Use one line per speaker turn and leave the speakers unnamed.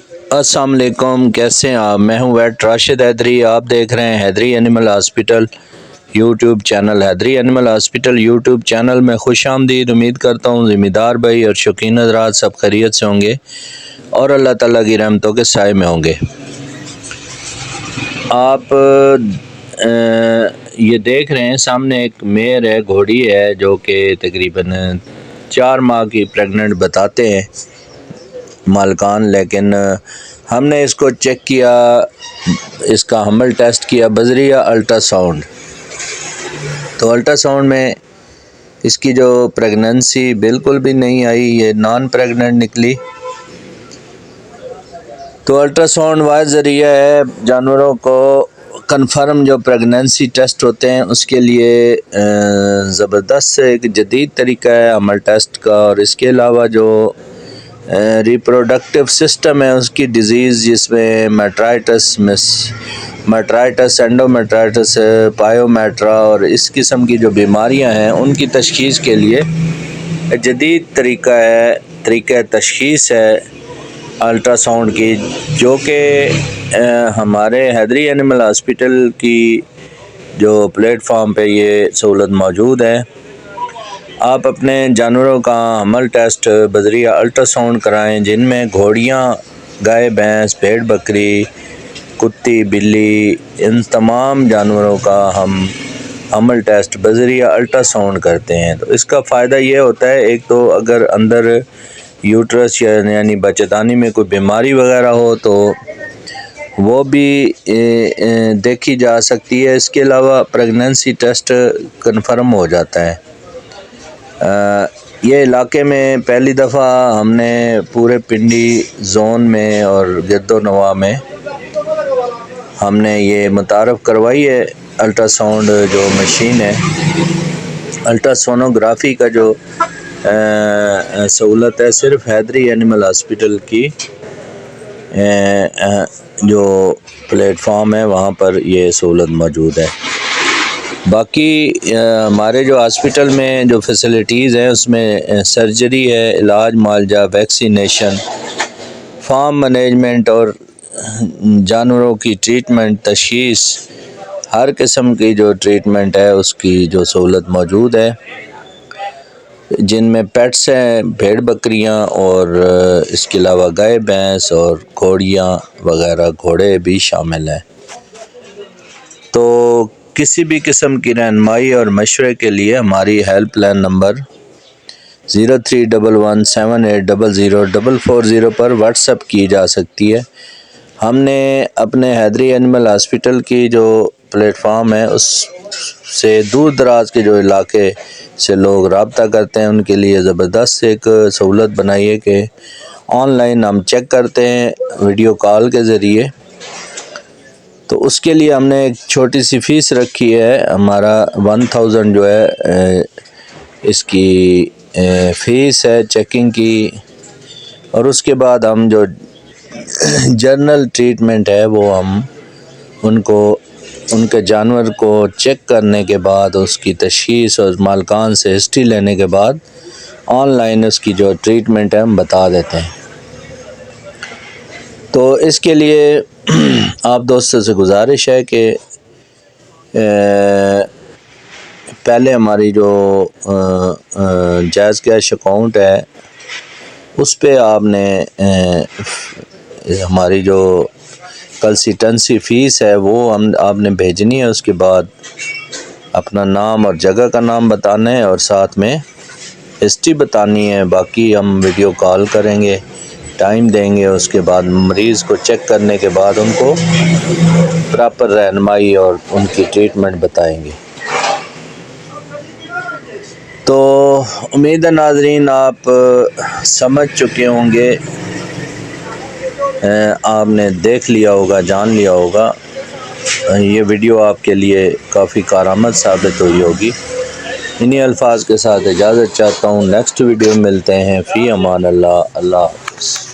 السلام علیکم، کیسے ہیں آپ؟ میں ہوں ویٹ راشد حیدری۔ آپ دیکھ رہے ہیں حیدری اینیمل ہاسپٹل یوٹیوب چینل۔ حیدری اینیمل ہاسپٹل یوٹیوب چینل میں خوش آمدید۔ امید کرتا ہوں ذمہ دار بھائی اور شوقین حضرات سب خیریت سے ہوں گے اور اللہ تعالیٰ کی رحمتوں کے سائے میں ہوں گے۔ آپ یہ دیکھ رہے ہیں سامنے ایک میر ہے، گھوڑی ہے، جو کہ تقریباً 4 ماہ کی پریگننٹ بتاتے ہیں مالکان، لیکن ہم نے اس کو چیک کیا، اس کا حمل ٹیسٹ کیا بذریعہ الٹرا ساؤنڈ، تو الٹرا ساؤنڈ میں اس کی جو پریگننسی بالکل بھی نہیں آئی، یہ نان پریگننٹ نکلی۔ تو الٹرا ساؤنڈ واحد ذریعہ ہے جانوروں کو کنفرم جو پریگننسی ٹیسٹ ہوتے ہیں اس کے لیے زبردست ایک جدید طریقہ ہے حمل ٹیسٹ کا۔ اور اس کے علاوہ جو ریپروڈکٹیو سسٹم ہے اس کی ڈیزیز، جس میں میٹرائٹس، اینڈومیٹرائٹس، پائیومیٹرا اور اس قسم کی جو بیماریاں ہیں ان کی تشخیص کے لیے جدید طریقہ تشخیص ہے الٹرا ساؤنڈ کی، جو کہ ہمارے حیدری اینیمل ہاسپٹل کی جو پلیٹ فارم پہ یہ سہولت موجود ہے۔ آپ اپنے جانوروں کا حمل ٹیسٹ بذریعہ الٹرا ساؤنڈ کرائیں، جن میں گھوڑیاں، گائے، بھینس، بھیڑ بکری، کتی، بلی، ان تمام جانوروں کا ہم حمل ٹیسٹ بذریعہ الٹرا ساؤنڈ کرتے ہیں۔ تو اس کا فائدہ یہ ہوتا ہے، ایک تو اگر اندر یوٹرس یعنی بچتانی میں کوئی بیماری وغیرہ ہو تو وہ بھی دیکھی جا سکتی ہے۔ اس کے علاوہ پریگننسی ٹیسٹ کنفرم ہو جاتا ہے۔ یہ علاقے میں پہلی دفعہ ہم نے پورے پنڈی زون میں اور گرد و نواح میں ہم نے یہ متعارف کروائی ہے الٹرا ساؤنڈ جو مشین ہے، الٹرا سونوگرافی کا جو سہولت ہے، صرف حیدری اینیمل ہاسپٹل کی جو پلیٹ فارم ہے وہاں پر یہ سہولت موجود ہے۔ باقی ہمارے جو ہاسپٹل میں جو فیسلٹیز ہیں اس میں سرجری ہے، علاج معالجہ، ویکسینیشن، فارم مینجمنٹ اور جانوروں کی ٹریٹمنٹ، تشخیص، ہر قسم کی جو ٹریٹمنٹ ہے اس کی جو سہولت موجود ہے، جن میں پیٹس ہیں، بھیڑ بکریاں، اور اس کے علاوہ گائے، بھینس اور گھوڑیاں وغیرہ، گھوڑے بھی شامل ہیں۔ تو کسی بھی قسم کی رہنمائی اور مشورے کے لیے ہماری ہیلپ لائن نمبر 0311780040 پر واٹس ایپ کی جا سکتی ہے۔ ہم نے اپنے حیدری اینیمل ہاسپٹل کی جو پلیٹ فارم ہے اس سے دور دراز کے جو علاقے سے لوگ رابطہ کرتے ہیں ان کے لیے زبردست ایک سہولت بنائی ہے کہ آن لائن ہم چیک کرتے ہیں ویڈیو کال کے ذریعے۔ تو اس کے لیے ہم نے ایک چھوٹی سی فیس رکھی ہے، ہمارا 1000 جو ہے اس کی فیس ہے چیکنگ کی، اور اس کے بعد ہم جو جنرل ٹریٹمنٹ ہے وہ ہم ان کے جانور کو چیک کرنے کے بعد اس کی تشخیص اور مالکان سے ہسٹری لینے کے بعد آن لائن اس کی جو ٹریٹمنٹ ہے ہم بتا دیتے ہیں۔ تو اس کے لیے آپ دوستوں سے گزارش ہے کہ پہلے ہماری جو جائز کیش اکاؤنٹ ہے اس پہ آپ نے ہماری جو کنسلٹنسی فیس ہے وہ آپ نے بھیجنی ہے، اس کے بعد اپنا نام اور جگہ کا نام بتانا ہے اور ساتھ میں ہسٹری بتانی ہے۔ باقی ہم ویڈیو کال کریں گے، ٹائم دیں گے، اس کے بعد مریض کو چیک کرنے کے بعد ان کو پراپر رہنمائی اور ان کی ٹریٹمنٹ بتائیں گے۔ تو امید ہے ناظرین آپ سمجھ چکے ہوں گے، آپ نے دیکھ لیا ہوگا، جان لیا ہوگا، یہ ویڈیو آپ کے لیے کافی کارآمد ثابت ہوئی ہوگی۔ انہی الفاظ کے ساتھ اجازت چاہتا ہوں، نیکسٹ ویڈیو میں ملتے ہیں، فی امان اللہ، اللہ حافظ۔